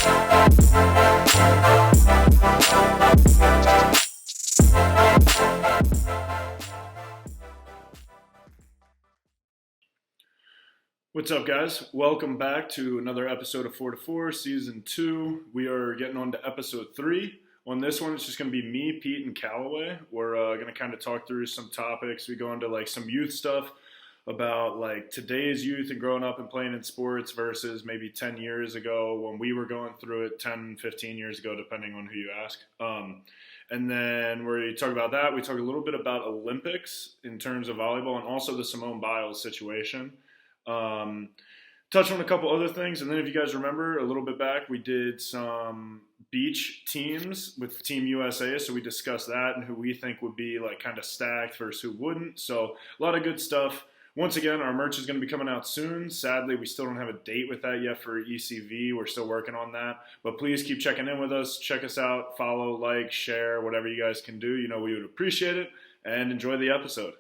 What's up, guys? Welcome back to another episode of 4 to 4, Season 2. We are getting on to Episode 3. On this one, it's just going to be me, Pete, and Callaway. We're going to kind of talk through some topics. We go into like some youth stuff about like today's youth and growing up and playing in sports versus maybe 10 years ago when we were going through it, 10, 15 years ago, depending on who you ask. And then we talk about that. We talk a little bit about Olympics in terms of volleyball and also the Simone Biles situation. Touch on a couple other things, and then if you guys remember a little bit back, we did some beach teams with Team USA, so we discussed that and who we think would be like kind of stacked versus who wouldn't. So a lot of good stuff. Once again, our merch is going to be coming out soon. Sadly, we still don't have a date with that yet for ECV. We're still working on that, but please keep checking in with us. Check us out, follow, like, share, whatever you guys can do. You know, we would appreciate it, and enjoy the episode.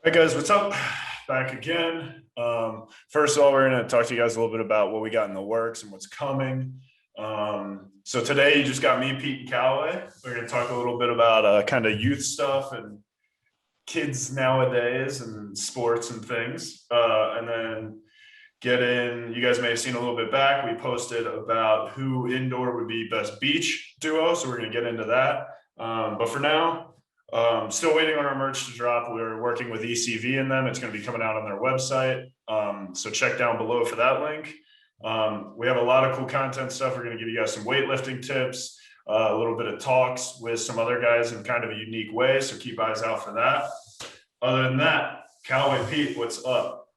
Hey guys, what's up? Back again. First of all, we're going to talk to you guys a little bit about what we got in the works and what's coming. So today you just got me, Pete, and Callaway. We're going to talk a little bit about kind of youth stuff and kids nowadays and sports and things. And then get in, you guys may have seen a little bit back, we posted about who indoor would be best beach duo. So we're going to get into that. But for now, still waiting on our merch to drop. We're working with ECV in them. It's going to be coming out on their website. So check down below for that link. We have a lot of cool content stuff. We're going to give you guys some weightlifting tips, a little bit of talks with some other guys in kind of a unique way. So keep eyes out for that. Other than that, Callaway, Pete, what's up?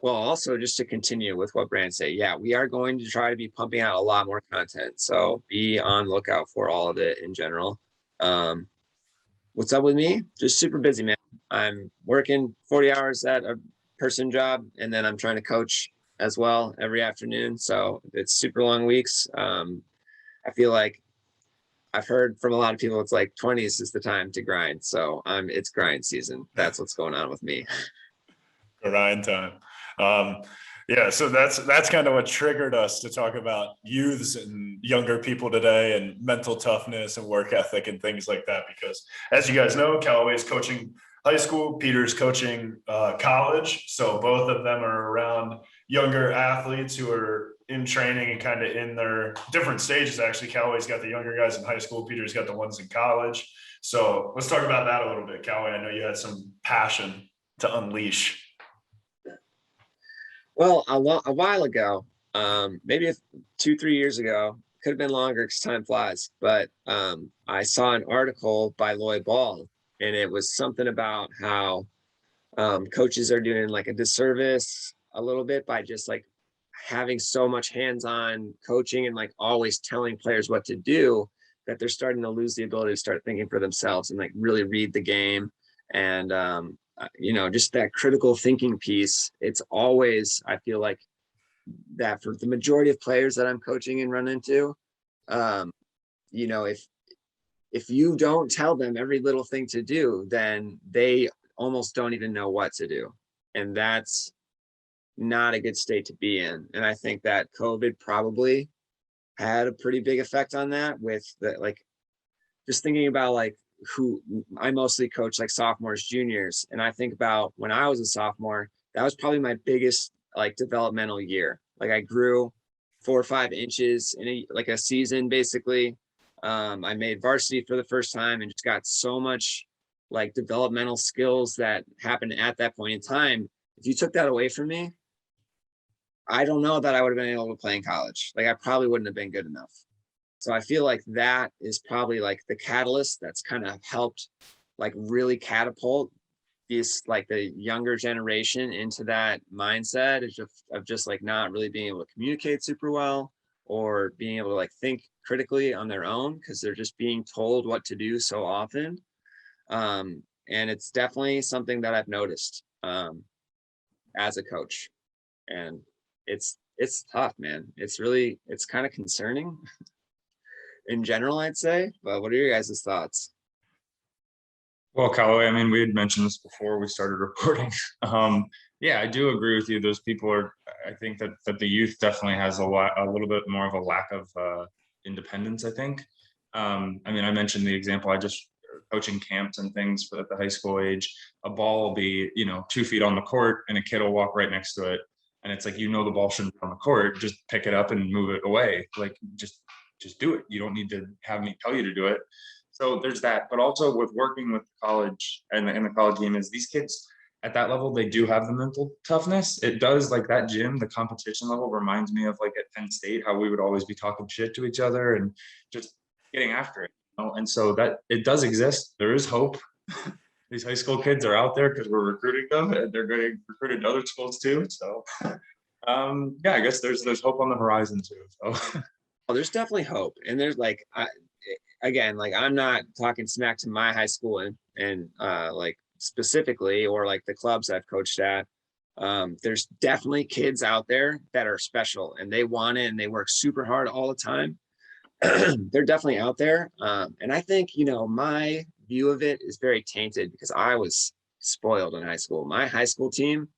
Well, also just to continue with what Brand said, yeah, we are going to try to be pumping out a lot more content. So be on lookout for all of it in general. What's up with me? Just super busy, man. I'm working 40 hours at a person job, and then I'm trying to coach as well every afternoon. So it's super long weeks. I feel like I've heard from a lot of people, it's like 20s is the time to grind. So it's grind season. That's what's going on with me. Grind time. Yeah, so that's kind of what triggered us to talk about youths and younger people today and mental toughness and work ethic and things like that. Because as you guys know, Callaway is coaching high school, Peter's coaching college. So both of them are around younger athletes who are in training and kind of in their different stages. Actually, Callaway's got the younger guys in high school, Peter's got the ones in college. So let's talk about that a little bit. Callaway, I know you had some passion to unleash. Well, a while ago, maybe 2-3 years ago, could have been longer because time flies, but I saw an article by Lloyd Ball, and it was something about how coaches are doing like a disservice a little bit by just like having so much hands-on coaching and like always telling players what to do, that they're starting to lose the ability to start thinking for themselves and like really read the game. And just that critical thinking piece. It's always, I feel like that for the majority of players that I'm coaching and run into, if you don't tell them every little thing to do, then they almost don't even know what to do. And that's not a good state to be in. And I think that COVID probably had a pretty big effect on that, with the, like, just thinking about like who I mostly coach, like sophomores, juniors. And I think about when I was a sophomore, that was probably my biggest like developmental year. Like I grew 4 or 5 inches in a season, basically. I made varsity for the first time and just got so much like developmental skills that happened at that point in time. If you took that away from me, I don't know that I would have been able to play in college. Like I probably wouldn't have been good enough. So I feel like that is probably like the catalyst that's kind of helped like really catapult this, like the younger generation into that mindset of just like not really being able to communicate super well or being able to like think critically on their own because they're just being told what to do so often. And it's definitely something that I've noticed as a coach. And it's tough, man. It's kind of concerning in general, I'd say. But what are your guys' thoughts? Well, Callaway, I mean, we had mentioned this before we started recording. Yeah, I do agree with you. Those people are, I think that the youth definitely has a little bit more of a lack of independence, I think. I mean, I mentioned the example, I just coaching camps and things for at the high school age. A ball will be, 2 feet on the court and a kid will walk right next to it. And it's like, the ball shouldn't be on the court, just pick it up and move it away. Like, just do it. You don't need to have me tell you to do it. So there's that. But also with working with college and the college game is these kids at that level, they do have the mental toughness. It does, like that gym, the competition level reminds me of like at Penn State, how we would always be talking shit to each other and just getting after it. And so that it does exist. There is hope. These high school kids are out there because we're recruiting them and they're getting recruited to other schools too. So yeah, I guess there's hope on the horizon too. So Well, there's definitely hope. And there's like, again, like I'm not talking smack to my high school and like specifically, or like the clubs I've coached at. There's definitely kids out there that are special and they want it and they work super hard all the time. They're definitely out there. And I think, my view of it is very tainted because I was spoiled in high school. My high school team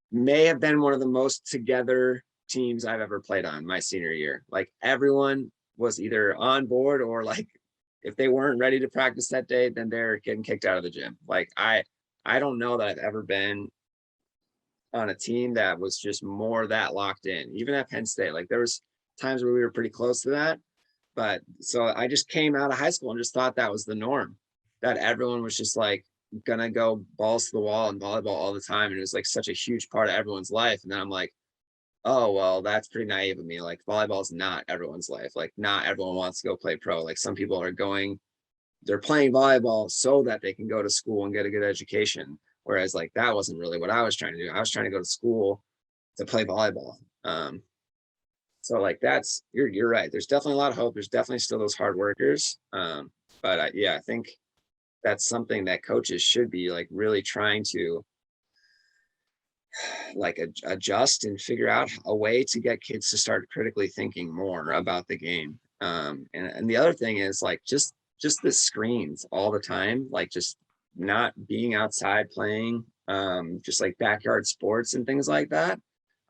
may have been one of the most together teams I've ever played on my senior year. Like everyone was either on board or like if they weren't ready to practice that day, then they're getting kicked out of the gym. Like I don't know that I've ever been on a team that was just more that locked in. Even at Penn State, like there was times where we were pretty close to that. But so I just came out of high school and just thought that was the norm, that everyone was just like gonna go balls to the wall and volleyball all the time. And it was like such a huge part of everyone's life. And then I'm like, oh, well, that's pretty naive of me. Like volleyball is not everyone's life. Like not everyone wants to go play pro. Like some people are going, they're playing volleyball so that they can go to school and get a good education. Whereas like that wasn't really what I was trying to do. I was trying to go to school to play volleyball. So like you're right. There's definitely a lot of hope. There's definitely still those hard workers. But I think that's something that coaches should be like really trying to like adjust and figure out a way to get kids to start critically thinking more about the game. And the other thing is like just the screens all the time, like just not being outside playing, just like backyard sports and things like that.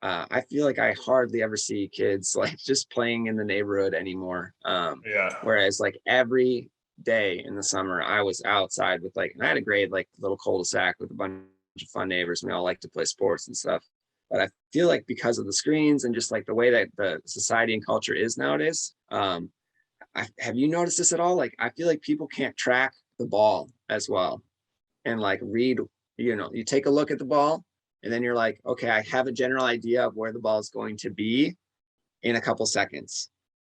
I feel like I hardly ever see kids like just playing in the neighborhood anymore. Yeah. Whereas like every day in the summer, I was outside with like, and I had a great like little cul-de-sac with a bunch of fun neighbors. We all like to play sports and stuff. But I feel like because of the screens and just like the way that the society and culture is nowadays, have you noticed this at all? Like I feel like people can't track the ball as well and like read, you take a look at the ball and then you're like, okay, I have a general idea of where the ball is going to be in a couple seconds.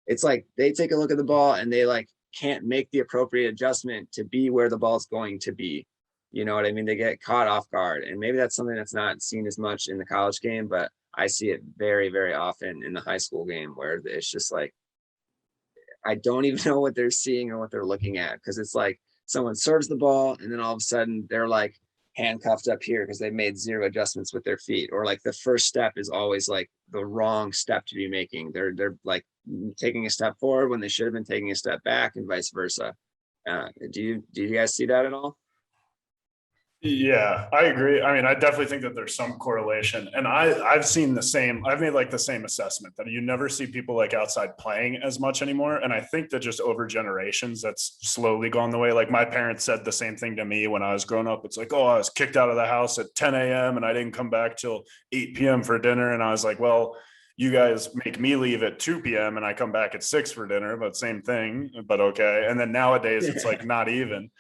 It's like they take a look at the ball and they like can't make the appropriate adjustment to be where the ball is going to be. You know what I mean? They get caught off guard. And maybe that's something that's not seen as much in the college game, but I see it very, very often in the high school game where it's just like, I don't even know what they're seeing or what they're looking at because it's like someone serves the ball and then all of a sudden they're like handcuffed up here because they made zero adjustments with their feet, or like the first step is always like the wrong step to be making. They're like taking a step forward when they should have been taking a step back, and vice versa. Do you guys see that at all? Yeah, I agree. I mean, I definitely think that there's some correlation. And I've seen the same, I've made like the same assessment that you never see people like outside playing as much anymore. And I think that just over generations, that's slowly gone the way. Like my parents said the same thing to me when I was growing up. It's like, oh, I was kicked out of the house at 10 a.m. and I didn't come back till 8 p.m. for dinner. And I was like, well, you guys make me leave at 2 p.m. and I come back at 6 for dinner, but same thing, but okay. And then nowadays it's like not even.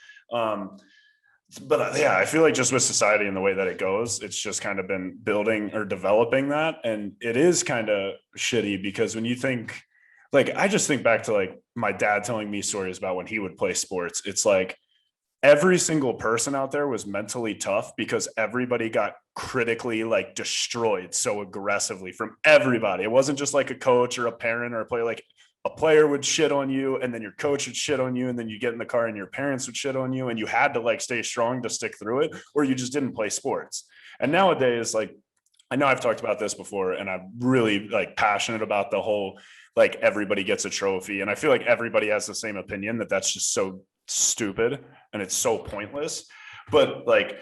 But yeah, I feel like just with society and the way that it goes, it's just kind of been building or developing that. And it is kind of shitty because when you think, like, I just think back to like my dad telling me stories about when he would play sports. It's like every single person out there was mentally tough because everybody got critically like destroyed so aggressively from everybody. It wasn't just like a coach or a parent or a player. Like a player would shit on you and then your coach would shit on you and then you get in the car and your parents would shit on you and you had to like stay strong to stick through it or you just didn't play sports. And nowadays, like, I know I've talked about this before and I'm really like passionate about the whole like everybody gets a trophy, and I feel like everybody has the same opinion that that's just so stupid and it's so pointless. But like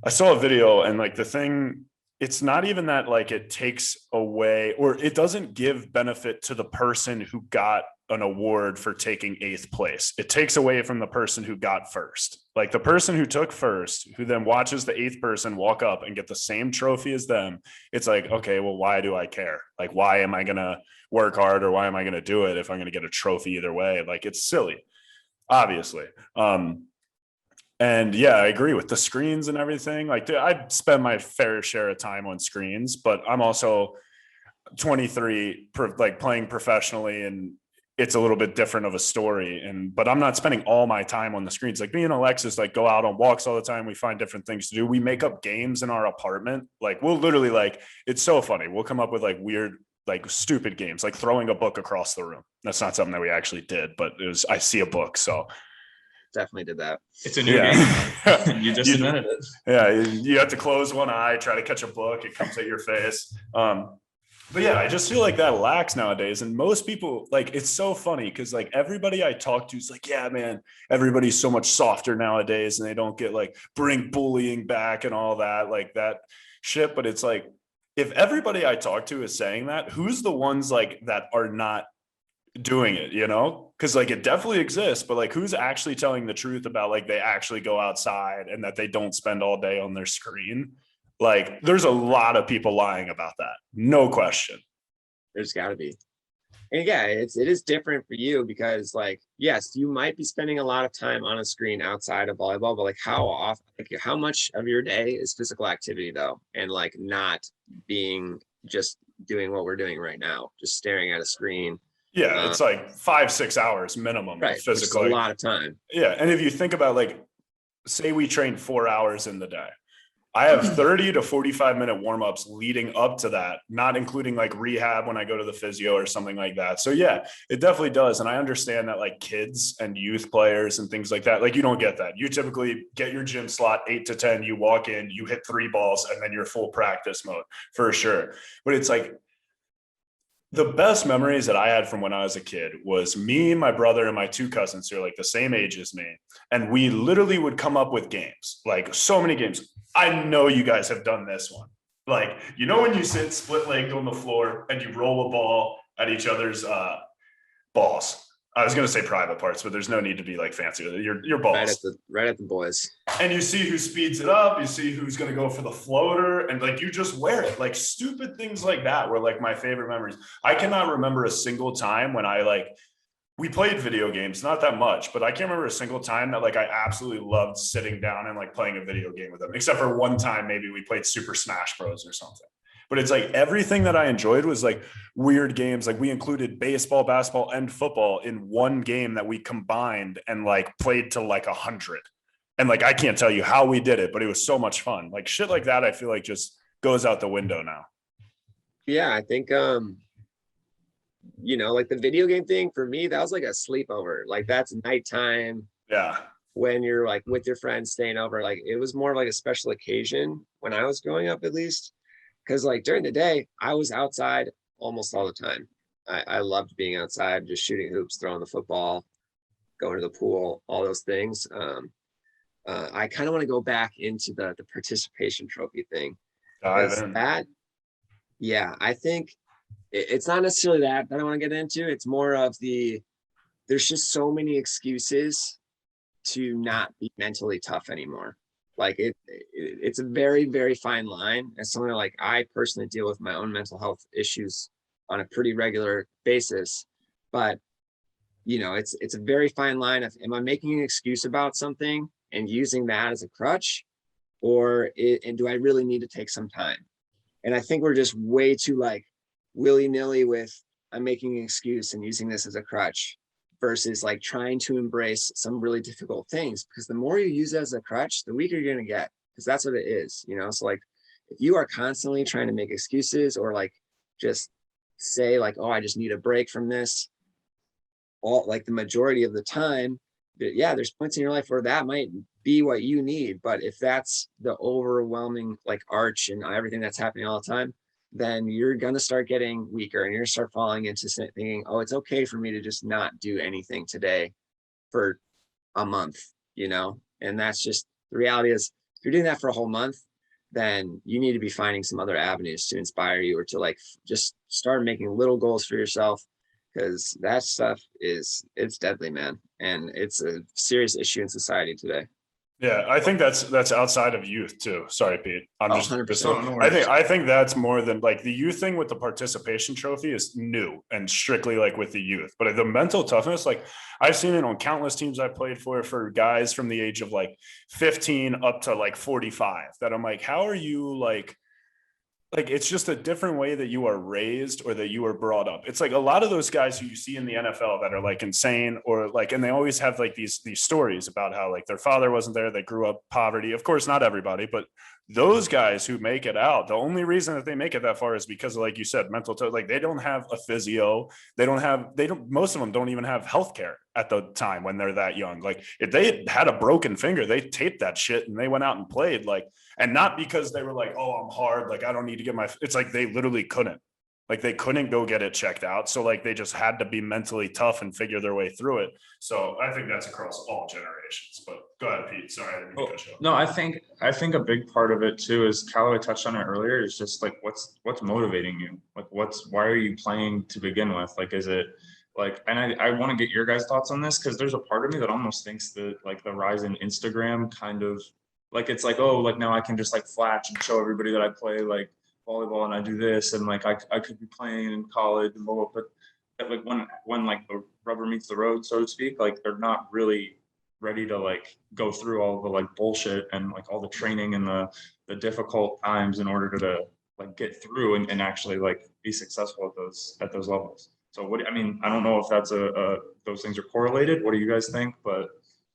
I saw a video and like the thing, it's not even that like it takes away or it doesn't give benefit to the person who got an award for taking eighth place. It takes away from the person who got first. Like the person who took first, who then watches the eighth person walk up and get the same trophy as them. It's like, okay, well, why do I care? Like, why am I going to work hard or why am I going to do it if I'm going to get a trophy either way? Like, it's silly, obviously. And yeah, I agree with the screens and everything. Like I spend my fair share of time on screens, but I'm also 23, like playing professionally, and it's a little bit different of a story. And but I'm not spending all my time on the screens. Like me and Alexis, like go out on walks all the time. We find different things to do. We make up games in our apartment. Like we'll literally like it's so funny. We'll come up with like weird, like stupid games, like throwing a book across the room. That's not something that we actually did, but it was I see a book, so. Definitely did that. It's a new game. You just invented it. Yeah, you have to close one eye, try to catch a book. It comes at your face. But yeah, I just feel like that lacks nowadays. And most people, like, it's so funny because like everybody I talk to is like, yeah, man, everybody's so much softer nowadays and they don't get like bring bullying back and all that, like that shit. But it's like, if everybody I talk to is saying that, who's the ones like that are not doing it, you know? Because like it definitely exists, but like who's actually telling the truth about like they actually go outside and that they don't spend all day on their screen? Like there's a lot of people lying about that, no question. There's got to be. And yeah, it is different for you because like, yes, you might be spending a lot of time on a screen outside of volleyball, but like how often, like how much of your day is physical activity though? And like not being just doing what we're doing right now, just staring at a screen. Yeah, it's like 5-6 hours minimum right, of physical. Which is a lot of time. Yeah, and if you think about like, say we train 4 hours in the day, I have 30 to 45-minute warm-ups leading up to that, not including like rehab when I go to the physio or something like that. So yeah, it definitely does. And I understand that like kids and youth players and things like that, like you don't get that. You typically get your gym slot 8 to 10, you walk in, you hit 3 balls, and then you're full practice mode for sure. But it's like, the best memories that I had from when I was a kid was me, my brother, and my 2 cousins who are like the same age as me. And we literally would come up with games, like so many games. I know you guys have done this one. Like, you know, when you sit split legged on the floor and you roll a ball at each other's balls. I was going to say private parts, but there's no need to be like fancy with it. Your balls. Right at the boys. And you see who speeds it up. You see who's going to go for the floater. And like, you just wear it. Like stupid things like that were like my favorite memories. I cannot remember a single time when we played video games, not that much, but I can't remember a single time that like I absolutely loved sitting down and like playing a video game with them, except for one time maybe we played Super Smash Bros or something. But it's like everything that I enjoyed was like weird games. Like we included baseball, basketball, and football in one game that we combined and like played to like 100. And like I can't tell you how we did it, but it was so much fun. Like shit like that, I feel like just goes out the window now. Yeah, I think you know, like the video game thing for me, that was like a sleepover. Like that's nighttime. Yeah. When you're like with your friends staying over, like it was more like a special occasion when I was growing up, at least. Because like during the day, I was outside almost all the time. I loved being outside, just shooting hoops, throwing the football, going to the pool, all those things. I kind of want to go back into the participation trophy thing. That, yeah, I think it's not necessarily that I want to get into. It's more of there's just so many excuses to not be mentally tough anymore. Like it's a very, very fine line. As someone like I personally deal with my own mental health issues on a pretty regular basis, but you know, it's a very fine line of am I making an excuse about something and using that as a crutch, and do I really need to take some time? And I think we're just way too like willy-nilly with I'm making an excuse and using this as a crutch versus like trying to embrace some really difficult things, because the more you use it as a crutch, the weaker you're going to get, because that's what it is, you know? So like if you are constantly trying to make excuses or like just say like, oh, I just need a break from this, all like the majority of the time, yeah, there's points in your life where that might be what you need. But if that's the overwhelming like arch and everything that's happening all the time, then you're going to start getting weaker and you're going to start falling into thinking, oh, it's okay for me to just not do anything today for a month, you know? And that's just the reality is if you're doing that for a whole month, then you need to be finding some other avenues to inspire you, or to like just start making little goals for yourself, because that stuff it's deadly, man. And it's a serious issue in society today. Yeah, I think that's outside of youth too. Sorry, Pete. I'm Oh, just 100%. No, no I worries. think that's more than like the youth thing with the participation trophy is new and strictly like with the youth. But the mental toughness, like I've seen it on countless teams I played for guys from the age of like 15 up to like 45 that I'm like, how are you like it's just a different way that you are raised or that you are brought up. It's like a lot of those guys who you see in the NFL that are like insane or like, and they always have like these stories about how like their father wasn't there, they grew up poverty. Of course, not everybody, but those guys who make it out, the only reason that they make it that far is because of, like you said, like they don't have a physio, most of them don't even have healthcare at the time when they're that young. Like if they had a broken finger, they taped that shit and they went out and played, like, and not because they were like, oh, I'm hard, like I don't need to get it's like they literally couldn't. Like they couldn't go get it checked out. So like they just had to be mentally tough and figure their way through it. So I think that's across all generations. But go ahead, Pete. Sorry, I didn't mean to cut you off. No, I think a big part of it too is Callaway touched on it earlier, is just like what's motivating you? Like why are you playing to begin with? Like is it like, and I want to get your guys' thoughts on this, because there's a part of me that almost thinks that like the rise in Instagram kind of like, it's like, oh, like now I can just like flash and show everybody that I play like volleyball and I do this, and like I could be playing in college and blah, blah, but like when like the rubber meets the road, so to speak, like they're not really ready to like go through all the like bullshit and like all the training and the difficult times in order to like get through and actually like be successful at those levels. So I mean, I don't know if that's those things are correlated. What do you guys think? But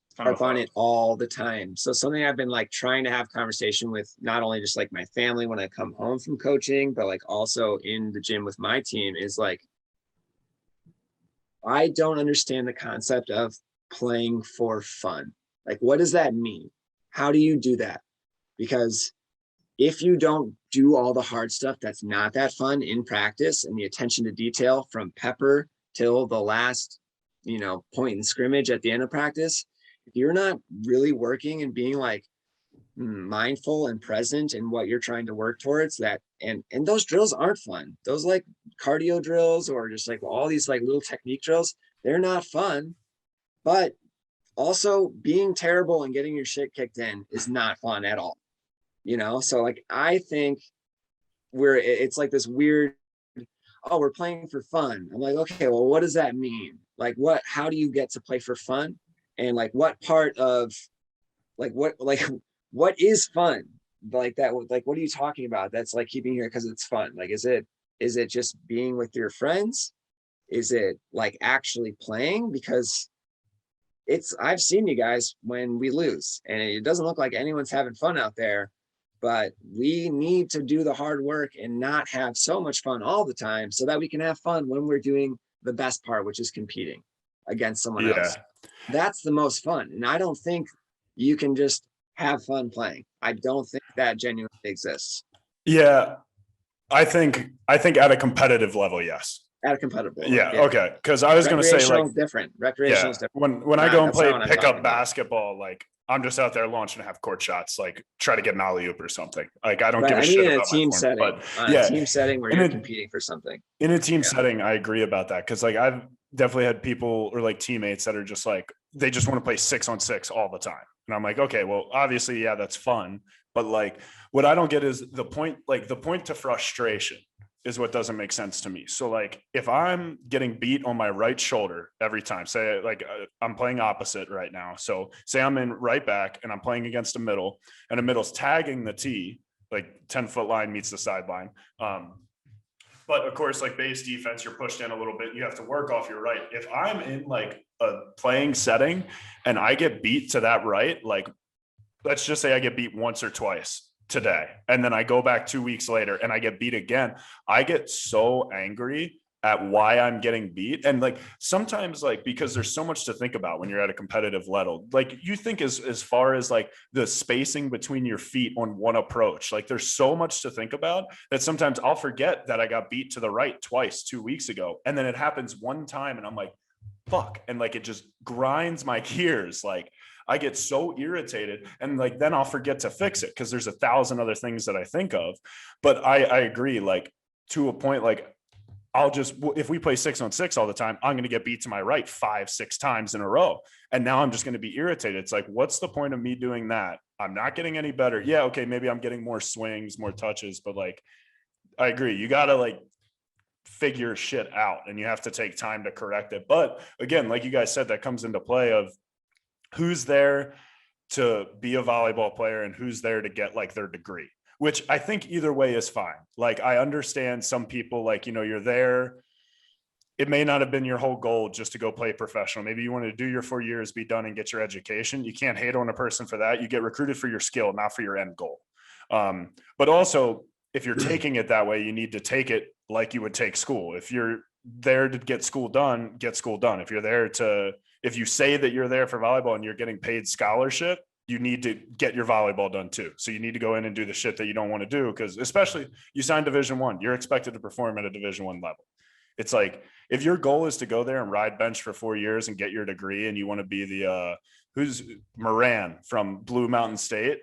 it's kind of On it all the time. So something I've been like trying to have conversation with not only just like my family when I come home from coaching, but like also in the gym with my team is like, I don't understand the concept of playing for fun. Like, what does that mean? How do you do that? Because if you don't do all the hard stuff that's not that fun in practice, and the attention to detail from pepper till the last, point in scrimmage at the end of practice, if you're not really working and being like mindful and present in what you're trying to work towards, that and those drills aren't fun. Those like cardio drills or just like all these like little technique drills, they're not fun. But also being terrible and getting your shit kicked in is not fun at all. So like I think it's like this weird, oh, we're playing for fun. I'm like, okay, well, what does that mean? Like how do you get to play for fun? And like what part of what is fun? Like that, like what are you talking about? That's like keeping here because it's fun. Like is it just being with your friends? Is it like actually playing? Because I've seen you guys when we lose and it doesn't look like anyone's having fun out there, but we need to do the hard work and not have so much fun all the time so that we can have fun when we're doing the best part, which is competing against someone else. That's the most fun. And I don't think you can just have fun playing. I don't think that genuinely exists. Yeah. I think at a competitive level, yes. At a competitive level. Yeah. Okay. Because I was going to say like different. Recreational is different. When I go and play pickup basketball, like I'm just out there launching half court shots, like try to get an alley oop or something. Like I don't give a shit about team setting. But a team setting where you're competing for something. In a team setting, I agree about that because like I've definitely had people or like teammates that are just like they just want to play 6-on-6 all the time, and I'm like, okay, well, obviously, yeah, that's fun, but like what I don't get is the point to frustration is what doesn't make sense to me. So like if I'm getting beat on my right shoulder every time, say like I'm playing opposite right now. So say I'm in right back and I'm playing against a middle and a middle's tagging the tee, like 10-foot line meets the sideline. But of course, like base defense, you're pushed in a little bit. You have to work off your right. If I'm in like a playing setting and I get beat to that right, like let's just say I get beat once or twice today, and then I go back 2 weeks later and I get beat again, I get so angry at why I'm getting beat. And like sometimes like because there's so much to think about when you're at a competitive level, like you think as far as like the spacing between your feet on one approach, like there's so much to think about that sometimes I'll forget that I got beat to the right twice 2 weeks ago, and then it happens one time and I'm like, fuck, and like it just grinds my gears. Like I get so irritated, and like then I'll forget to fix it because there's 1,000 other things that I think of. But I agree, like to a point, like I'll just, if we play 6-on-6 all the time, I'm going to get beat to my right 5-6 times in a row. And now I'm just going to be irritated. It's like, what's the point of me doing that? I'm not getting any better. Yeah. Okay. Maybe I'm getting more swings, more touches, but like, I agree. You got to like figure shit out and you have to take time to correct it. But again, like you guys said, that comes into play of who's there to be a volleyball player and who's there to get like their degree, which I think either way is fine. Like I understand some people, like, you know, you're there. It may not have been your whole goal just to go play professional. Maybe you want to do your 4 years, be done and get your education. You can't hate on a person for that. You get recruited for your skill, not for your end goal. But also if you're taking it that way, you need to take it like you would take school. If you're there to get school done, get school done. If you're there to, if you say that you're there for volleyball and you're getting paid scholarship, you need to get your volleyball done too. So you need to go in and do the shit that you don't want to do. Cause especially you sign Division I, you're expected to perform at a Division I level. It's like, if your goal is to go there and ride bench for 4 years and get your degree and you want to be the, who's Moran from Blue Mountain State,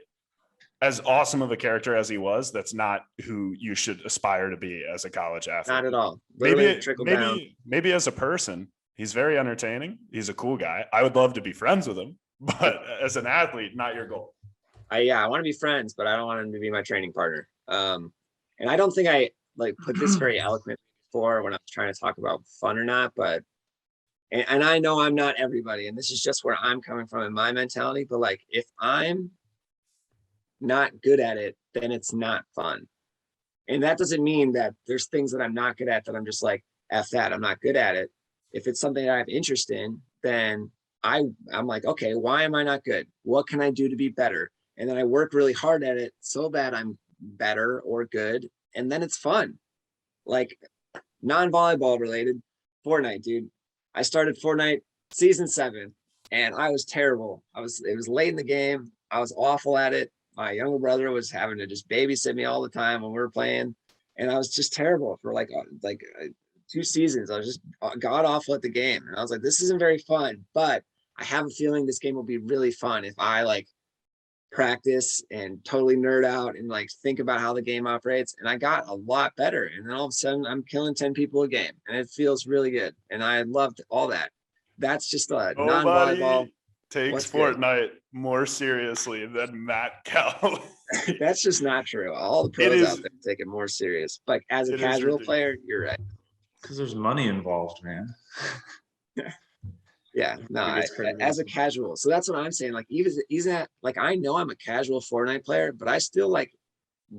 as awesome of a character as he was, that's not who you should aspire to be as a college athlete. Not at all. Maybe as a person, he's very entertaining. He's a cool guy. I would love to be friends with him, but as an athlete, not your goal. I want to be friends, but I don't want him to be my training partner. And I don't think I like put this very eloquently before when I was trying to talk about fun or not, but and I know I'm not everybody, and this is just where I'm coming from in my mentality, but like if I'm not good at it, then it's not fun. And that doesn't mean that there's things that I'm not good at that I'm just like, F that, I'm not good at it. If it's something that I have interest in, then I'm like, okay, why am I not good? What can I do to be better? And then I work really hard at it so that I'm better or good. And then it's fun. Like non-volleyball related, Fortnite, dude. I started Fortnite season 7 and I was terrible. It was late in the game. I was awful at it. My younger brother was having to just babysit me all the time when we were playing. And I was just terrible for like 2 seasons. I was just god awful at the game. And I was like, this isn't very fun, but I have a feeling this game will be really fun if I like practice and totally nerd out and like think about how the game operates. And I got a lot better. And then all of a sudden I'm killing 10 people a game and it feels really good. And I loved all that. That's just a non-volleyball. Takes Fortnite more seriously than Matt Calloway. That's just not true. All the pros out there take it more serious. Like as a casual player, you're right. Because there's money involved, man. Yeah, no, as a casual. So that's what I'm saying. Like even like I know I'm a casual Fortnite player, but I still like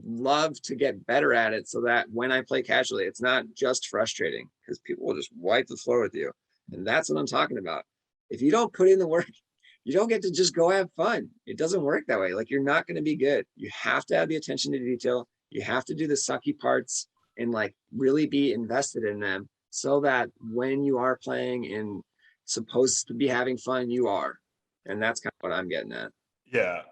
love to get better at it so that when I play casually, it's not just frustrating because people will just wipe the floor with you. And that's what I'm talking about. If you don't put in the work, you don't get to just go have fun. It doesn't work that way. Like you're not going to be good. You have to have the attention to detail. You have to do the sucky parts and like really be invested in them so that when you are playing and supposed to be having fun, you are. And that's kind of what I'm getting at. Yeah.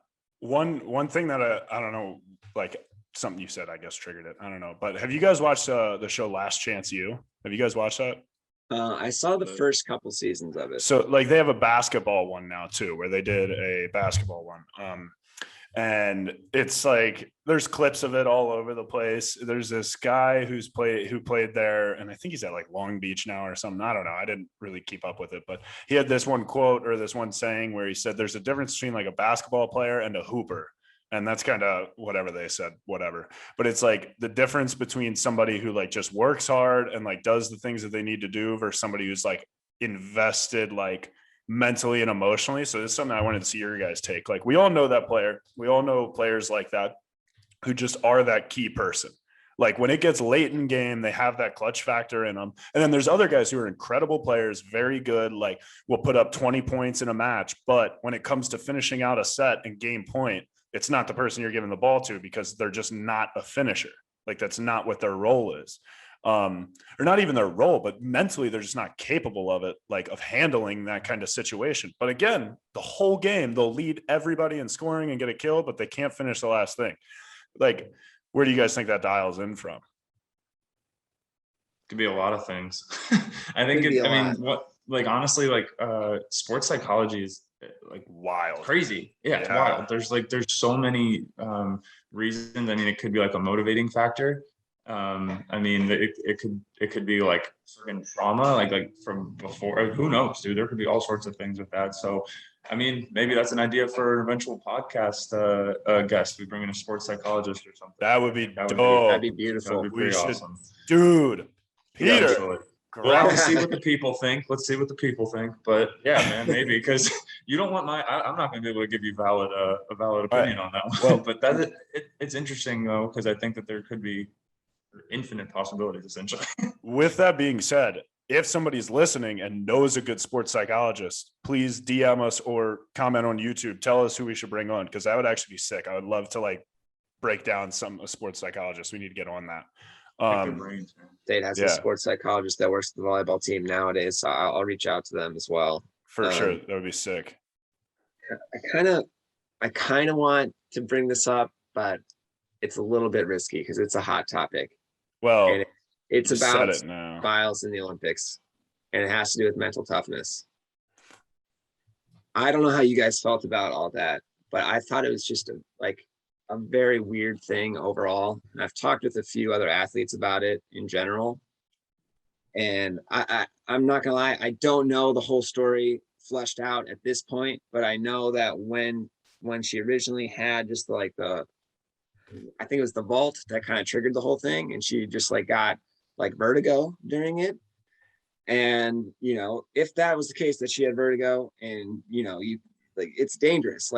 One thing that I don't know, like something you said, I guess triggered it. I don't know. But have you guys watched the show Last Chance U? Have you guys watched that? I saw the first couple seasons of it. So like they have a basketball one now too, where they did a basketball one. And it's like there's clips of it all over the place. There's this guy who played there, and I think he's at like Long Beach now or something. I don't know. I didn't really keep up with it, but he had this one quote or this one saying where he said there's a difference between like a basketball player and a hooper. And that's kind of whatever they said, whatever. But it's like the difference between somebody who like just works hard and like does the things that they need to do versus somebody who's like invested like mentally and emotionally. So this is something I wanted to see your guys take. Like we all know that player. We all know players like that who just are that key person. Like when it gets late in game, they have that clutch factor in them. And then there's other guys who are incredible players, very good, like will put up 20 points in a match. But when it comes to finishing out a set and game point, it's not the person you're giving the ball to because they're just not a finisher. Like that's not what their role is. Or not even their role, but mentally they're just not capable of it, like of handling that kind of situation. But again, the whole game, they'll lead everybody in scoring and get a kill, but they can't finish the last thing. Like, where do you guys think that dials in from? Could be a lot of things. I think honestly, like sports psychology is like Wild. crazy. Yeah, it's Yeah. wild. There's so many reasons. I mean, it could be like a motivating factor. I mean, it could be like certain trauma, like from before. Who knows, dude? There could be all sorts of things with that. So, I mean, maybe that's an idea for an eventual podcast guest. We bring in a sports psychologist or something. That would be That would dope. That'd be That beautiful. would be We pretty should, awesome. dude. Peter, Eventually. We'll have to see what the people think. Let's see what the people think. But yeah, man, maybe because you don't want I'm not going to be able to give you a valid opinion on that one. Well- But it's interesting though, because I think that there could be infinite possibilities essentially. With that being said, if somebody's listening and knows a good sports psychologist, please DM us or comment on YouTube. Tell us who we should bring on, because that would actually be sick. I would love to like break down a sports psychologist. We need to get on that. Pick their brains, man. State has a sports psychologist that works with the volleyball team nowadays, so I'll reach out to them as well. For sure, that would be sick. I kind of want to bring this up, but it's a little bit risky because it's a hot topic. Well, And it's you about said it now. Biles in the Olympics, and it has to do with mental toughness. I don't know how you guys felt about all that, but I thought it was just a very weird thing overall. And I've talked with a few other athletes about it in general. And I'm not gonna lie, I don't know the whole story fleshed out at this point, but I know that when she originally had just like I think it was the vault that kind of triggered the whole thing, and she just like got like vertigo during it. And if that was the case, that she had vertigo, and it's dangerous.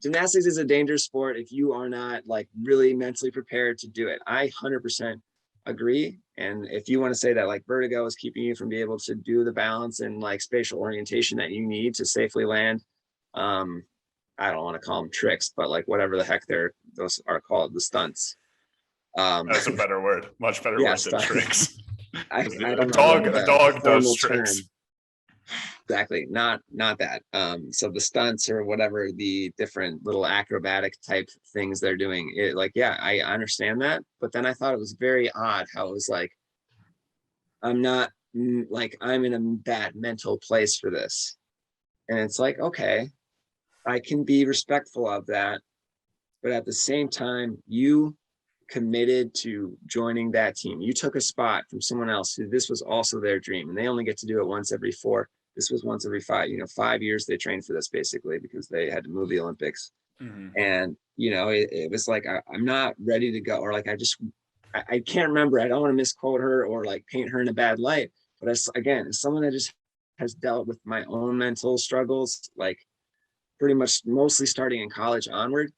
Gymnastics is a dangerous sport if you are not like really mentally prepared to do it. I 100% agree. And if you want to say that like vertigo is keeping you from being able to do the balance and like spatial orientation that you need to safely land, I don't want to call them tricks, but like whatever the heck those are called, the stunts. That's a better word, much better word than tricks. I don't know. A dog does tricks. Exactly, not that. So the stunts or whatever, the different little acrobatic type things they're doing, I understand that, but then I thought it was very odd how it was like, I'm not I'm in a bad mental place for this, and it's like, okay, I can be respectful of that, but at the same time, you committed to joining that team. You took a spot from someone else who this was also their dream, and they only get to do it once every 4. This was once every 5. 5 years they trained for this basically because they had to move the Olympics. Mm-hmm. And it was like I'm not ready to go, or like I can't remember. I don't want to misquote her or like paint her in a bad light. But as someone that just has dealt with my own mental struggles, like pretty much mostly starting in college onward,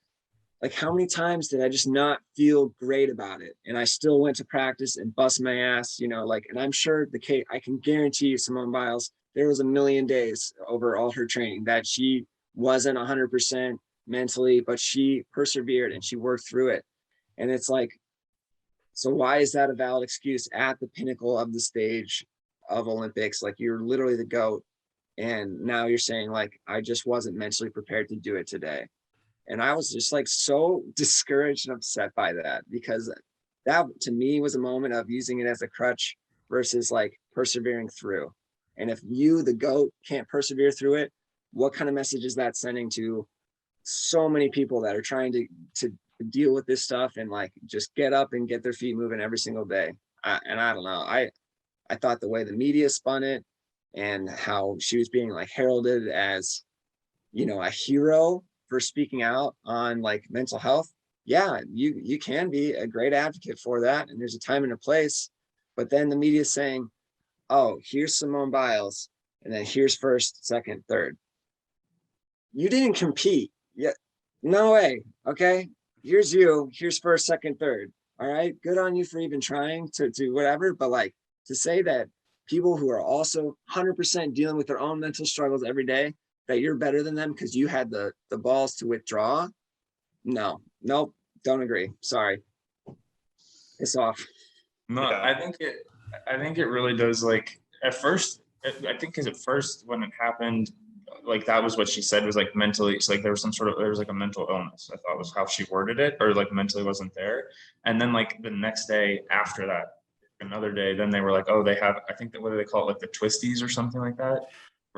like how many times did I just not feel great about it? And I still went to practice and bust my ass, and I'm sure I can guarantee you, Simone Biles, there was a million days over all her training that she wasn't 100% mentally, but she persevered and she worked through it. And it's like, so why is that a valid excuse at the pinnacle of the stage of Olympics? Like you're literally the GOAT. And now you're saying like, I just wasn't mentally prepared to do it today. And I was just like so discouraged and upset by that, because that to me was a moment of using it as a crutch versus like persevering through. And if you, the GOAT, can't persevere through it, what kind of message is that sending to so many people that are trying to deal with this stuff and like just get up and get their feet moving every single day? And I don't know. I thought the way the media spun it and how she was being like heralded as, a hero for speaking out on like mental health. Yeah, you can be a great advocate for that, and there's a time and a place. But then the media is saying, oh, here's Simone Biles, and then here's first, second, third. You didn't compete. Yeah, no way. Okay, here's you. Here's first, second, third. All right, good on you for even trying to do whatever. But like to say that people who are also 100% dealing with their own mental struggles every day, that you're better than them because you had the balls to withdraw. Nope, don't agree. Sorry. It's off. No, yeah. I think it really does. Like at first, I think because at first when it happened, like that was what she said was like mentally, it's like there was like a mental illness, I thought was how she worded it, or like mentally wasn't there. And then like the next day after that, another day, then they were like, oh, they have, I think that, what do they call it? Like the twisties or something like that.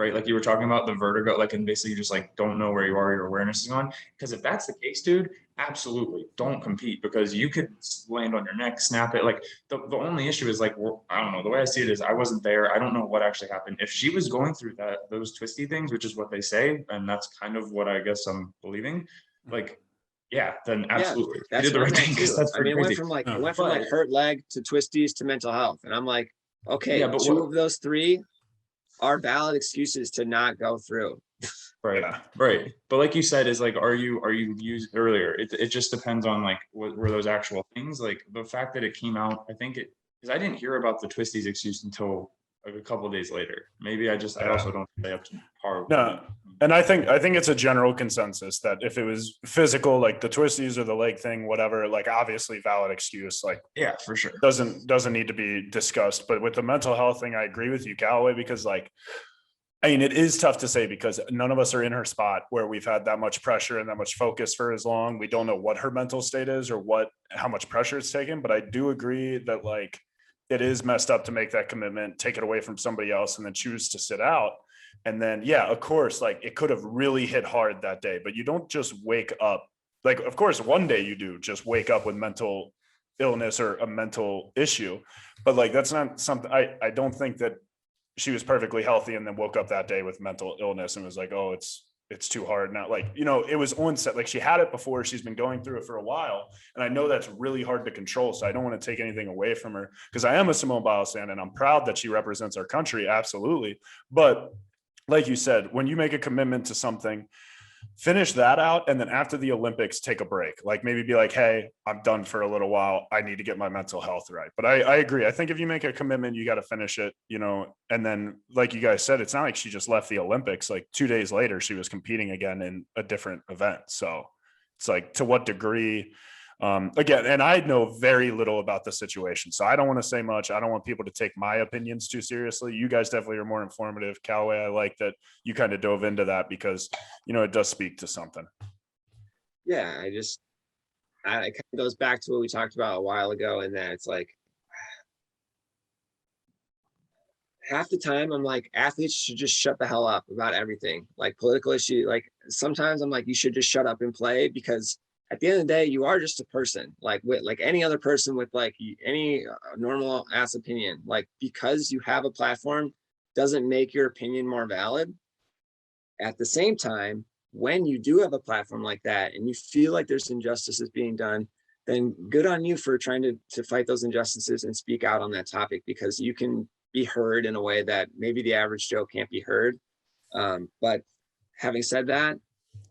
right? Like you were talking about the vertigo, like, and basically you just like don't know where you are, your awareness is gone. Because if that's the case, dude, absolutely don't compete, because you could land on your neck, snap it. Like the only issue is like, I don't know, the way I see it is I wasn't there. I don't know what actually happened. If she was going through those twisty things, which is what they say, and that's kind of what I guess I'm believing, like, yeah, then absolutely. Yeah, You did that's the what I'm right at thing, because too. that's I mean, pretty crazy. it went from But like hurt leg to twisties to mental health. And I'm like, okay, yeah, but two what, of those three are valid excuses to not go through. right, Yeah. right. But like you said, is like, are you used earlier? It just depends on like what were those actual things. Like the fact that it came out, I think it, because I didn't hear about the twisties excuse until like a couple of days later. Maybe I Yeah. also don't stay up to par. No, and I think it's a general consensus that if it was physical, like the twisties or the leg thing, whatever, like obviously valid excuse, like Yeah, for sure. doesn't need to be discussed. But with the mental health thing, I agree with you, Callaway, because like, I mean, it is tough to say because none of us are in her spot where we've had that much pressure and that much focus for as long. We don't know what her mental state is or how much pressure it's taken. But I do agree that like it is messed up to make that commitment, take it away from somebody else, and then choose to sit out. And then, yeah, of course, like it could have really hit hard that day, but you don't just wake up. Like, of course, one day you do just wake up with mental illness or a mental issue, but like that's not something I don't think that she was perfectly healthy and then woke up that day with mental illness and was like, oh, it's too hard now. Like, you know, it was onset, like she had it before, she's been going through it for a while. And I know that's really hard to control. So I don't want to take anything away from her because I am a Simone Biles fan and I'm proud that she represents our country. Absolutely. But like you said, when you make a commitment to something, finish that out. And then after the Olympics, take a break, like maybe be like, hey, I'm done for a little while. I need to get my mental health right. But I agree. I think if you make a commitment, you got to finish it, you know, and then like you guys said, it's not like she just left the Olympics. Like 2 days later, she was competing again in a different event. So it's like, to what degree, again, and I know very little about the situation, so I don't want to say much. I don't want people to take my opinions too seriously. You guys definitely are more informative. Callaway, I like that you kind of dove into that because, you know, it does speak to something. Yeah, it kind of goes back to what we talked about a while ago, and that it's like half the time I'm like, athletes should just shut the hell up about everything, like political issue. Like sometimes I'm like, you should just shut up and play, because at the end of the day, you are just a person, like with like any other person with like any normal ass opinion. Like because you have a platform doesn't make your opinion more valid. At the same time, when you do have a platform like that and you feel like there's injustices being done, then good on you for trying to fight those injustices and speak out on that topic, because you can be heard in a way that maybe the average Joe can't be heard. But having said that,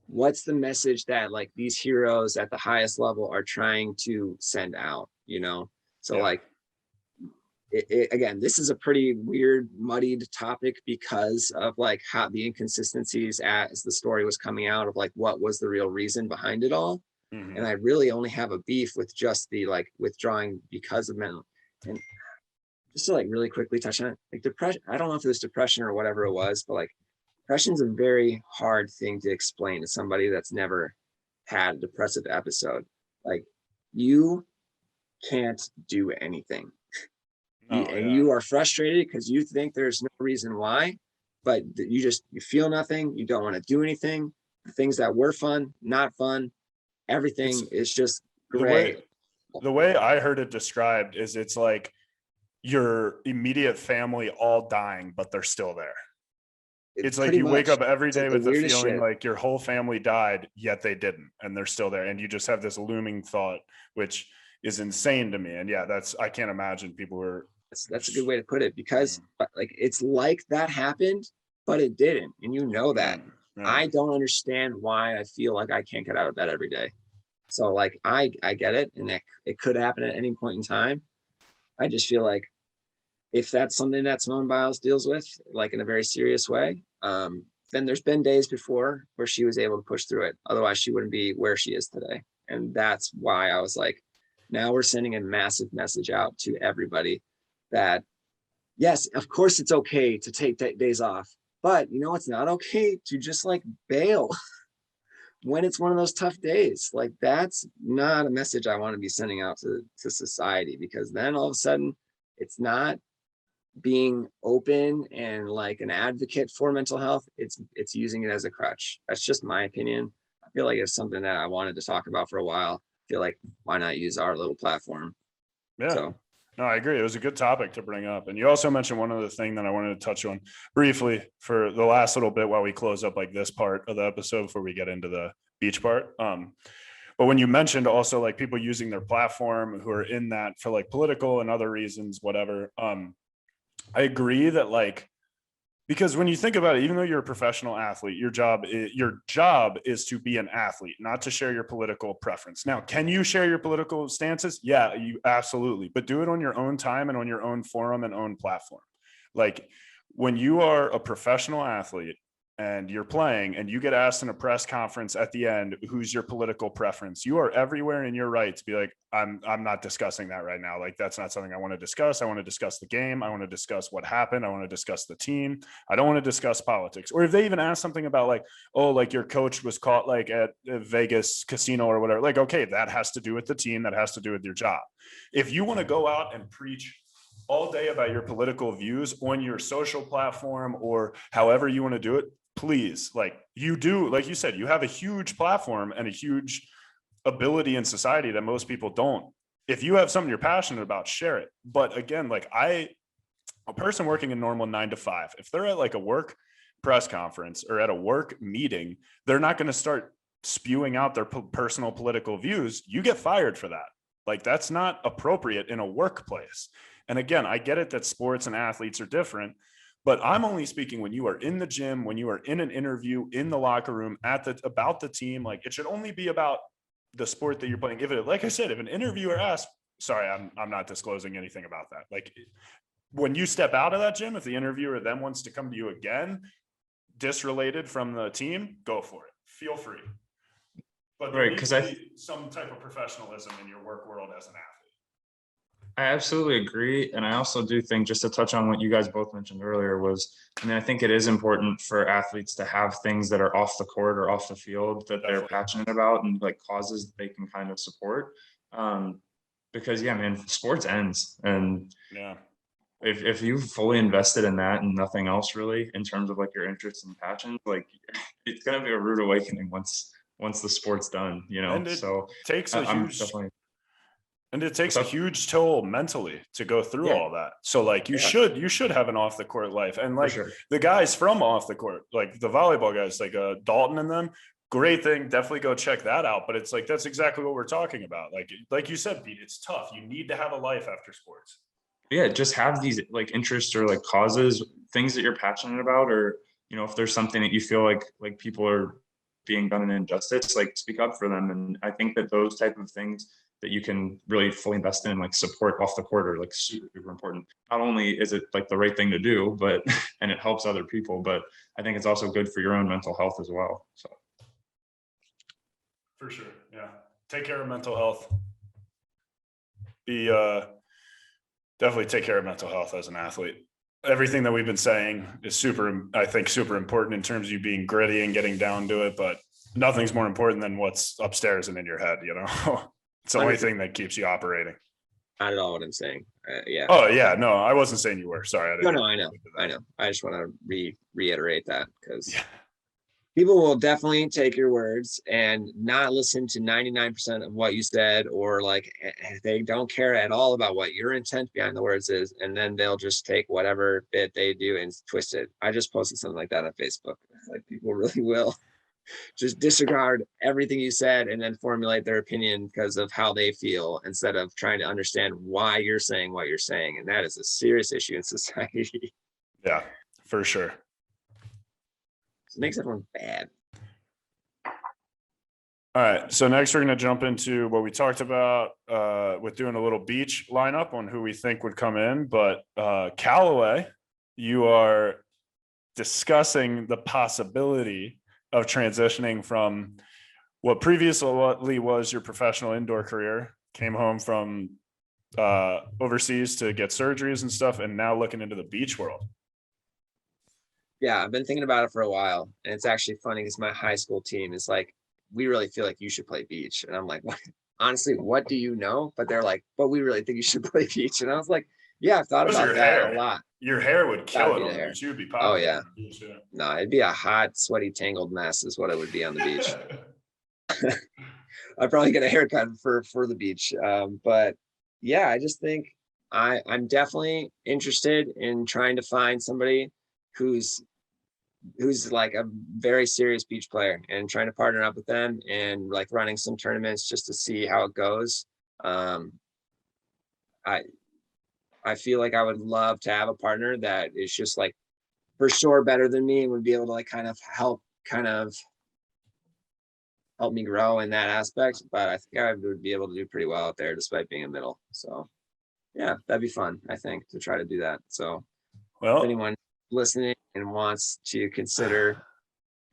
what's the message that like these heroes at the highest level are trying to send out, you know? So Yeah. like, again, this is a pretty weird, muddied topic because of like how the inconsistencies as the story was coming out of like what was the real reason behind it all. Mhm. And I really only have a beef with just the like withdrawing because of mental. And just to like really quickly touch on it, like depression, I don't know if it was depression or whatever it was, but like depression's a very hard thing to explain to somebody that's never had a depressive episode. Like you can't do anything. Oh, And yeah. you are frustrated because you think there's no reason why, but you feel nothing. You don't want to do anything. The things that were fun, not fun, everything is just The gray. way I heard it described is it's like your immediate family all dying, but they're still there. It's like you wake up every day with the feeling like your whole family died, yet they didn't, and they're still there. And you just have this looming thought, which is insane to me. And yeah, I can't imagine people were. That's a good way to put it, because like it's like that happened, but it didn't. And you know that. I don't understand why I feel like I can't get out of bed every day. So like I get it, and it could happen at any point in time. I just feel like if that's something that Simone Biles deals with, like in a very serious way, then there's been days before where she was able to push through it. Otherwise, she wouldn't be where she is today. And that's why I was like, now we're sending a massive message out to everybody that, yes, of course it's okay to take days off, but you know, it's not okay to just like bail when it's one of those tough days. Like that's not a message I want to be sending out to society, because then all of a sudden it's not being open and like an advocate for mental health, it's using it as a crutch. That's just my opinion. I feel like it's something that I wanted to talk about for a while. I feel like why not use our little platform? Yeah. So No, I agree. It was a good topic to bring up. And you also mentioned one other thing that I wanted to touch on briefly for the last little bit while we close up like this part of the episode before we get into the beach part. But when you mentioned also like people using their platform who are in that for like political and other reasons, whatever, I agree that like, because when you think about it, even though you're a professional athlete, your job is to be an athlete, not to share your political preference. Now, can you share your political stances? Yeah, you absolutely, but do it on your own time and on your own forum and own platform. Like when you are a professional athlete and you're playing and you get asked in a press conference at the end, who's your political preference? You are everywhere in your right to be like, I'm not discussing that right now. Like, that's not something I want to discuss. I want to discuss the game. I want to discuss what happened. I want to discuss the team. I don't want to discuss politics. Or if they even ask something about like, oh, like your coach was caught like at a Vegas casino or whatever, like, okay, that has to do with the team. That has to do with your job. If you want to go out and preach all day about your political views on your social platform or however you want to do it, please, like you do, like you said, you have a huge platform and a huge ability in society that most people don't. If you have something you're passionate about, share it. But again, like a person working a normal 9 to 5, if they're at like a work press conference or at a work meeting, they're not going to start spewing out their personal political views. You get fired for that. Like that's not appropriate in a workplace. And again, I get it that sports and athletes are different, but I'm only speaking when you are in the gym, when you are in an interview, in the locker room, about the team. Like it should only be about the sport that you're playing. If it, like I said, if an interviewer asks, sorry, I'm not disclosing anything about that. Like when you step out of that gym, if the interviewer then wants to come to you again, disrelated from the team, go for it. Feel free. But there needs to be some type of professionalism in your work world as an athlete. I absolutely agree. And I also do think, just to touch on what you guys both mentioned earlier, was, I mean, I think it is important for athletes to have things that are off the court or off the field that they're passionate about and like causes that they can kind of support. Because yeah, man, sports ends. And yeah, if you've fully invested in that and nothing else really in terms of like your interests and passions, like it's gonna be a rude awakening once the sport's done, you know. And it takes a huge toll mentally to go through all that. So like you should have an off the court life. And like the guys from off the court, like the volleyball guys, like Dalton and them, great thing. Definitely go check that out. But it's like, that's exactly what we're talking about. Like you said, Pete, it's tough. You need to have a life after sports. Yeah. Just have these like interests or like causes, things that you're passionate about, or, you know, if there's something that you feel like people are being done an injustice, like speak up for them. And I think that those type of things that you can really fully invest in, like support off the court, are like super important. Not only is it like the right thing to do, but and it helps other people, but I think it's also good for your own mental health as well. So for sure. Yeah. Take care of mental health. Definitely take care of mental health as an athlete. Everything that we've been saying is super important in terms of you being gritty and getting down to it, but nothing's more important than what's upstairs and in your head, you know? It's the only thing that keeps you operating. Not at all what I'm saying. Yeah. Oh yeah. No, I wasn't saying you were. Sorry. I know. I just want to reiterate that because people will definitely take your words and not listen to 99% of what you said, or like they don't care at all about what your intent behind the words is, and then they'll just take whatever bit they do and twist it. I just posted something like that on Facebook. Like people really will just disregard everything you said and then formulate their opinion because of how they feel, instead of trying to understand why you're saying what you're saying. And that is a serious issue in society. Yeah, for sure. It makes everyone bad. All right. So next we're going to jump into what we talked about with doing a little beach lineup on who we think would come in. But Callaway, you are discussing the possibility of transitioning from what previously was your professional indoor career, came home from overseas to get surgeries and stuff, and now looking into the beach world. Yeah, I've been thinking about it for a while, and it's actually funny because my high school team is like, we really feel like you should play beach. And I'm like, what? Honestly, what do you know? But they're like, but we really think you should play beach. And I was like, Yeah, I've thought What's about your that hair? a lot. Your hair would That kill would it be the on the hair. beach. You would be Oh popular yeah. on the beach. No, it'd be a hot, sweaty, tangled mess is what it would be on the beach. I'd probably get a haircut for the beach. But yeah, I just think I'm definitely interested in trying to find somebody who's like a very serious beach player and trying to partner up with them and like running some tournaments just to see how it goes. I I feel like I would love to have a partner that is just like for sure better than me and would be able to like help me grow in that aspect. But I think I would be able to do pretty well out there despite being a middle. So yeah, that'd be fun, I think, to try to do that. So if Well, anyone listening and wants to consider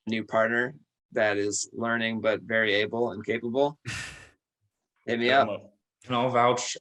a new partner that is learning but very able and capable, hit me up. And I'll vouch.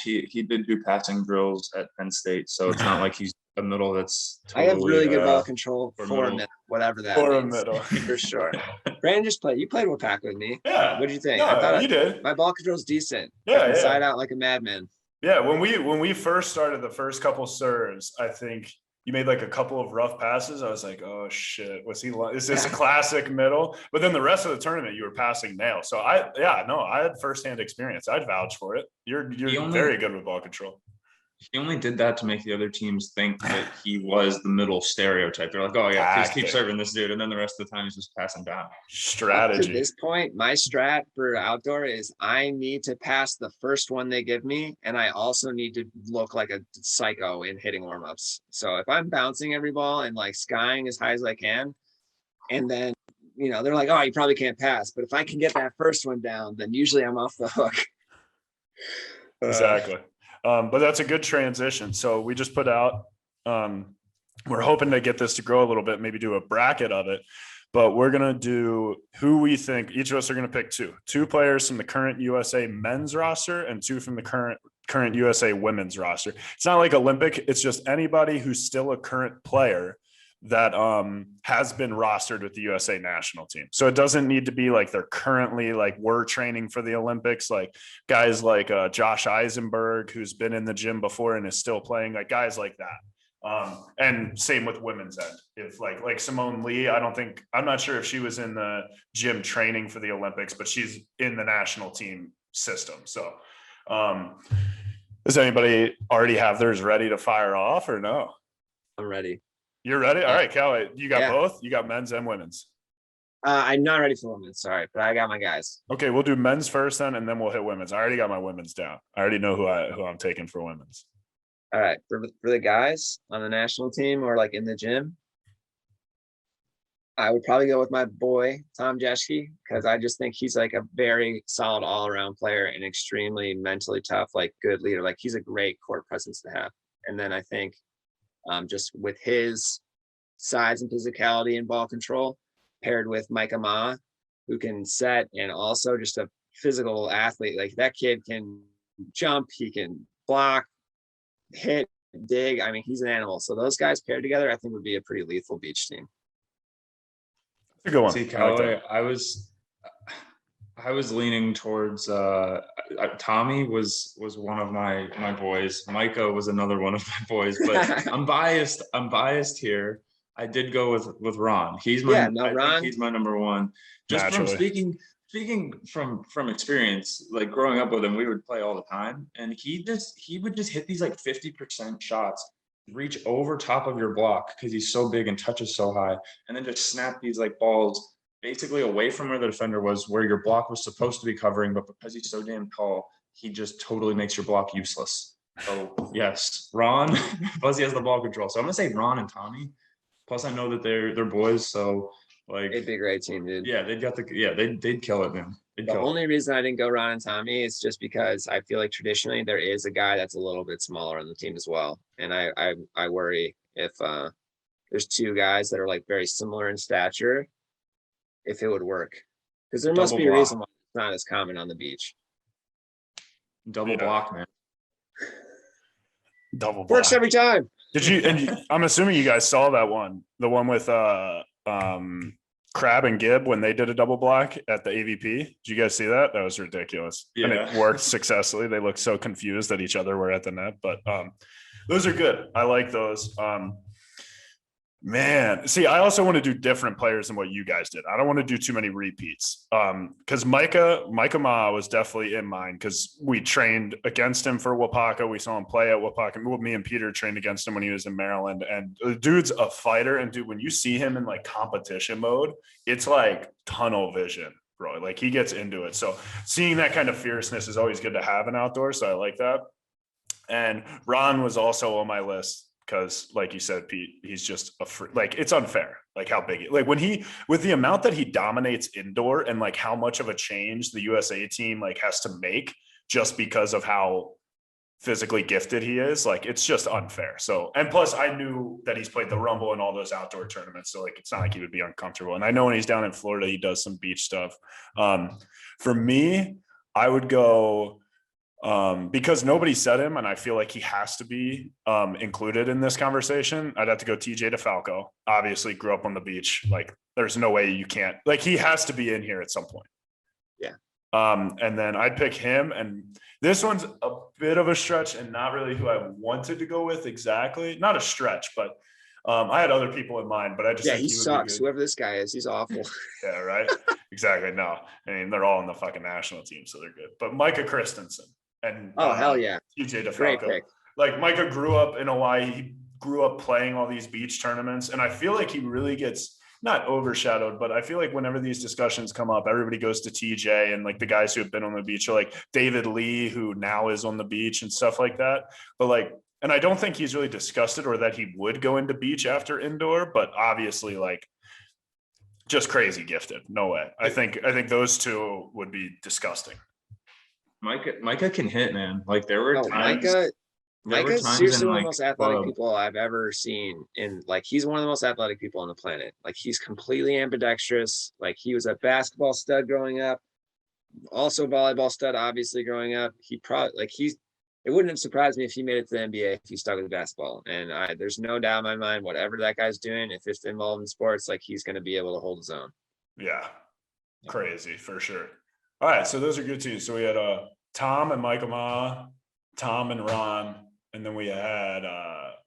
He did do passing drills at Penn State, so it's not like he's a middle that's I have really good ball totally control for for a middle. middle, whatever that for a means, middle. for sure. Brandon just played. You played WPAC with me. Yeah. What did you think? No, I thought you did. my ball control's decent. Yeah, I can yeah. side out like a madman. Yeah, when we first started the first couple serves, I think you made like a couple of rough passes. I was like, oh shit, is this a classic middle? But then the rest of the tournament, you were passing nails. So I had firsthand experience. I'd vouch for it. You're very good with ball control. He only did that to make the other teams think that he was the middle stereotype. They're like, oh yeah, please keep serving this dude. And then the rest of the time he's just passing down. Strategy. Up to this point, my strat for outdoor is I need to pass the first one they give me. And I also need to look like a psycho in hitting warmups. So if I'm bouncing every ball and like skying as high as I can, and then, they're like, oh, you probably can't pass. But if I can get that first one down, then usually I'm off the hook. Exactly. But that's a good transition. So we just put out, we're hoping to get this to grow a little bit, maybe do a bracket of it, but we're going to do who we think each of us are going to pick two players from the current USA men's roster and two from the current USA women's roster. It's not like Olympic. It's just anybody who's still a current player that has been rostered with the USA national team. So it doesn't need to be like they're currently like we're training for the Olympics, like guys like Josh Eisenberg, who's been in the gym before and is still playing, like guys like that. And same with women's end. If like Simone Lee, I'm not sure if she was in the gym training for the Olympics, but she's in the national team system. So does anybody already have theirs ready to fire off or no? I'm ready. You're ready? All right, Callie, you got both? You got men's and women's? I'm not ready for women's, sorry, but I got my guys. Okay, we'll do men's first then, and then we'll hit women's. I already got my women's down. I already know who I'm taking for women's. All right, for the guys on the national team or like in the gym, I would probably go with my boy, Tom Jeschke, because I just think he's like a very solid all-around player and extremely mentally tough, like good leader. Like he's a great court presence to have. And then I think just with his size and physicality and ball control, paired with Micah Ma, who can set and also just a physical athlete. Like that kid can jump, he can block, hit, dig. I mean, he's an animal. So those guys paired together, I think would be a pretty lethal beach team. That's a good one. See, Callaway, I was leaning towards Tommy was one of my boys. Micah was another one of my boys, but I'm biased here. I did go with Ron. He's my Ron. He's my number one. Just Naturally. from speaking from experience, like growing up with him, we would play all the time, and he would just hit these like 50% shots, reach over top of your block because he's so big and touches so high, and then just snap these like balls basically away from where the defender was, where your block was supposed to be covering, but because he's so damn tall, he just totally makes your block useless. So yes, Ron, plus he has the ball control. So I'm gonna say Ron and Tommy. Plus I know that they're boys, so like it'd be a great team, dude. Yeah, they'd kill it, man. The only reason I didn't go Ron and Tommy is just because I feel like traditionally there is a guy that's a little bit smaller on the team as well. And I worry if there's two guys that are like very similar in stature, if it would work, because there must be a reason why it's not as common on the beach. Double block, man. Double block works every time. I'm assuming you guys saw that one, the one with Crab and Gibb when they did a double block at the AVP. Did you guys see that? That was ridiculous. Yeah. And it worked successfully. They looked so confused that each other were at the net, but those are good. I like those. Man, see, I also want to do different players than what you guys did. I don't want to do too many repeats. Because Micah Ma was definitely in mine because we trained against him for Wapaka. We saw him play at Wapaka. Me and Peter trained against him when he was in Maryland. And the dude's a fighter. And dude, when you see him in like competition mode, it's like tunnel vision, bro. Like he gets into it. So seeing that kind of fierceness is always good to have in outdoors. So I like that. And Ron was also on my list. Because, like you said, Pete, he's just like it's unfair. Like how big, like when with the amount that he dominates indoor and like how much of a change the USA team like has to make just because of how physically gifted he is, like it's just unfair. So, and plus, I knew that he's played the Rumble and all those outdoor tournaments, so like it's not like he would be uncomfortable. And I know when he's down in Florida, he does some beach stuff. For me, I would go. Because nobody said him, and I feel like he has to be included in this conversation. I'd have to go TJ DeFalco. Obviously, grew up on the beach. Like, there's no way you can't. Like, he has to be in here at some point. Yeah. And then I'd pick him. And this one's a bit of a stretch, and not really who I wanted to go with exactly. Not a stretch, but I had other people in mind. But I just think he sucks. Whoever this guy is, he's awful. Yeah, right. Exactly. No, I mean they're all on the fucking national team, so they're good. But Micah Christensen. And hell yeah, TJ DeFalco. Like Micah grew up in Hawaii. He grew up playing all these beach tournaments, and I feel like he really gets not overshadowed, but I feel like whenever these discussions come up, everybody goes to TJ and like the guys who have been on the beach, are like David Lee, who now is on the beach and stuff like that. But like, and I don't think he's really discussed it or that he would go into beach after indoor, but obviously like just crazy gifted. No way. I think those two would be disgusting. Micah can hit, man. Like there were times. Micah's seriously one of the most athletic people I've ever seen. Like he's one of the most athletic people on the planet. Like he's completely ambidextrous. Like he was a basketball stud growing up, also volleyball stud, obviously growing up. He probably it wouldn't have surprised me if he made it to the NBA if he stuck with basketball. And there's no doubt in my mind, whatever that guy's doing, if it's involved in sports, like he's going to be able to hold his own. Yeah. Crazy for sure. All right. So those are good too. So we had Tom and Micah Ma, Tom and Ron, and then we had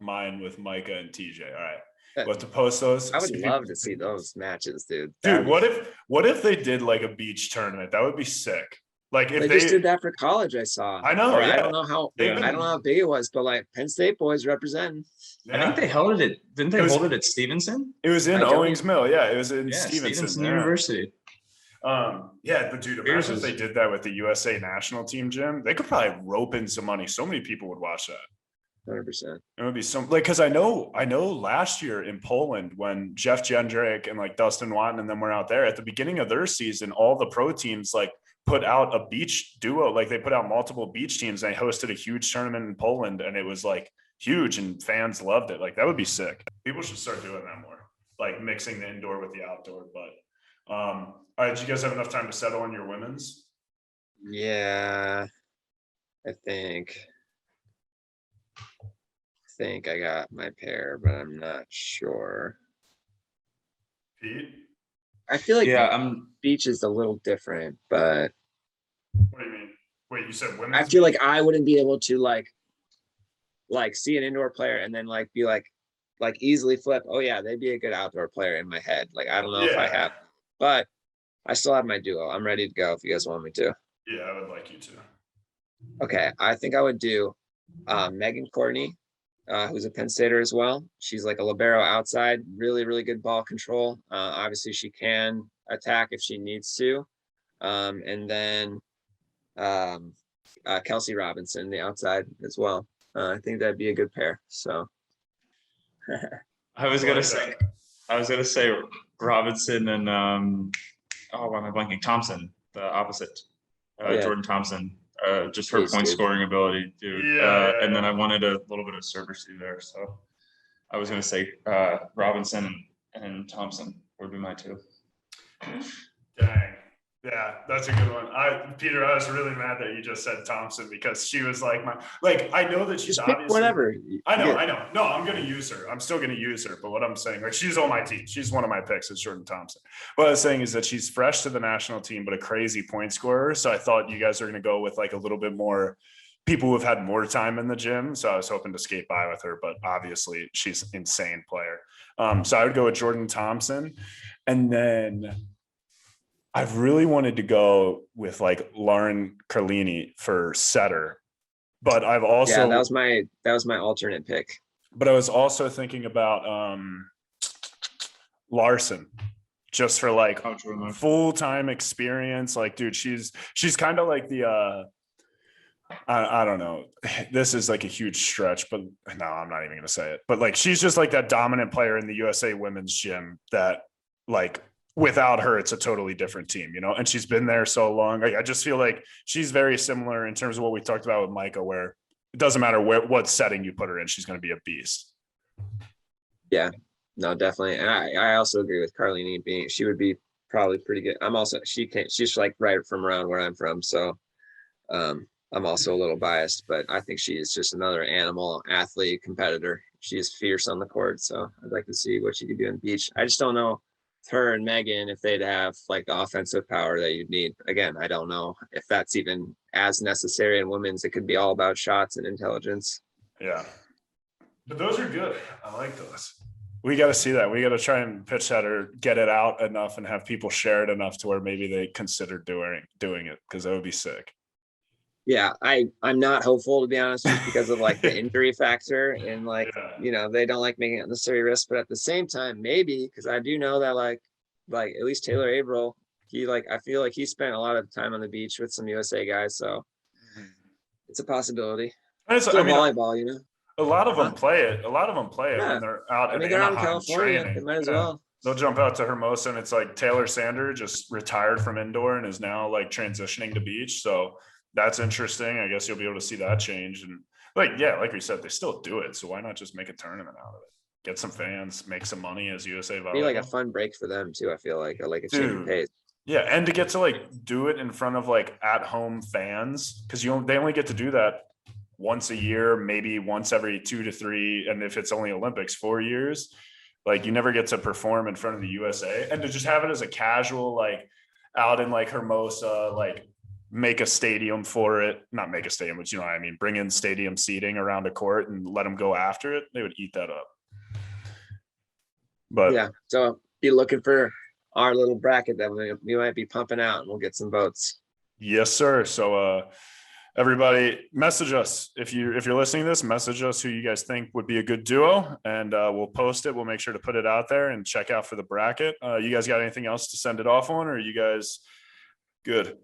mine with Micah and TJ. All right. We'll have to post those. I would love to see those matches, dude. Dude, what if they did like a beach tournament? That would be sick. Like if they just did that for college, I saw. I know. Yeah. I don't know how big it was, but like Penn State boys representing. Yeah. I think they held it at. Didn't they hold it at Stevenson? It was in Owings Mill. Yeah, it was in Stevenson University. Yeah, but dude, imagine if they did that with the USA national team, Jim. They could probably rope in some money. So many people would watch that. 100%. It would be some like because I know last year in Poland when Jeff Jendrick and like Dustin Watton and them were out there at the beginning of their season, all the pro teams like put out a beach duo. Like they put out multiple beach teams. And they hosted a huge tournament in Poland, and it was like huge, and fans loved it. Like that would be sick. People should start doing that more, like mixing the indoor with the outdoor. But all right, did you guys have enough time to settle on your women's? Yeah, I think I got my pair, but I'm not sure. Pete? I feel like beach is a little different, but what do you mean? Wait, you said women? I feel like I wouldn't be able to like see an indoor player and then like be like easily flip. Oh yeah, they'd be a good outdoor player in my head. Like I don't know if I have, but I still have my duo. I'm ready to go if you guys want me to. Yeah, I would like you to. Okay, I think I would do Megan Courtney, who's a Penn Stater as well. She's like a libero outside, really, really good ball control. Obviously, she can attack if she needs to. And then Kelsey Robinson, the outside as well. I think that'd be a good pair. So I was gonna say Robinson and why am I blanking? Thompson, the opposite. Jordan Thompson. Just her point scoring ability, dude. And then I wanted a little bit of servercy there. So I was going to say Robinson and Thompson would be my two. Dang. Yeah, that's a good one. Peter, I was really mad that you just said Thompson because she was like I know that she's Just pick obviously. whatever. I know, Yeah. I know. No, I'm going to use her. I'm still going to use her. But what I'm saying, like, she's on my team. She's one of my picks is Jordan Thompson. What I was saying is that she's fresh to the national team, but a crazy point scorer. So I thought you guys are going to go with like a little bit more people who have had more time in the gym. So I was hoping to skate by with her, but obviously she's an insane player. So I would go with Jordan Thompson. And then I've really wanted to go with like Lauren Carlini for setter, but I've also Yeah, that was my alternate pick. But I was also thinking about Larson, just for like full time experience. Like, dude, she's kind of like the I don't know. This is like a huge stretch, but no, I'm not even gonna say it. But like, she's just like that dominant player in the USA women's gym that like without her, it's a totally different team, you know? And she's been there so long. Like, I just feel like she's very similar in terms of what we talked about with Micah, where it doesn't matter what setting you put her in, she's going to be a beast. Yeah, no, definitely. And I also agree with Carlini she would be probably pretty good. She's like right from around where I'm from. So I'm also a little biased, but I think she is just another animal athlete competitor. She is fierce on the court. So I'd like to see what she could do on the beach. I just don't know her and Megan if they'd have like the offensive power that you'd need. Again, I don't know if that's even as necessary in women's. It could be all about shots and intelligence. Yeah, but those are good. I like those. We got to see that. We got to try and pitch that or get it out enough and have people share it enough to where maybe they consider doing it, because that would be sick. Yeah, I'm not hopeful, to be honest, just because of like the injury factor and like, you know, they don't like making it necessary risk, but at the same time, maybe, because I do know that like at least Taylor Averill, I feel like he spent a lot of time on the beach with some USA guys, so it's a possibility. Still volleyball, you know. A lot of them play it. A lot of them play it Yeah. when they're out I mean, in they're out in Anaheim California. training. They might as well. They'll jump out to Hermosa, and it's like Taylor Sander just retired from indoor and is now like transitioning to beach. So that's interesting. I guess you'll be able to see that change. And like, yeah, like we said, they still do it. So why not just make a tournament out of it? Get some fans, make some money as USA volleyball. Be like a fun break for them too. I feel like a change of pace. Yeah, and to get to like do it in front of like at home fans, because they only get to do that once a year, maybe once every 2 to 3, and if it's only Olympics, 4 years. Like, you never get to perform in front of the USA, and to just have it as a casual, like out in like Hermosa, like make a stadium for it, not make a stadium, but you know what I mean, bring in stadium seating around a court and let them go after it. They would eat that up. But yeah, so be looking for our little bracket that we might be pumping out, and we'll get some votes. Yes, sir. So everybody, message us if you're listening to this. Message us who you guys think would be a good duo, and we'll post it. We'll make sure to put it out there and check out for the bracket. You guys got anything else to send it off on, or are you guys good?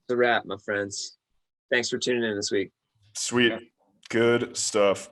It's a wrap, my friends. Thanks for tuning in this week. Sweet. Good stuff.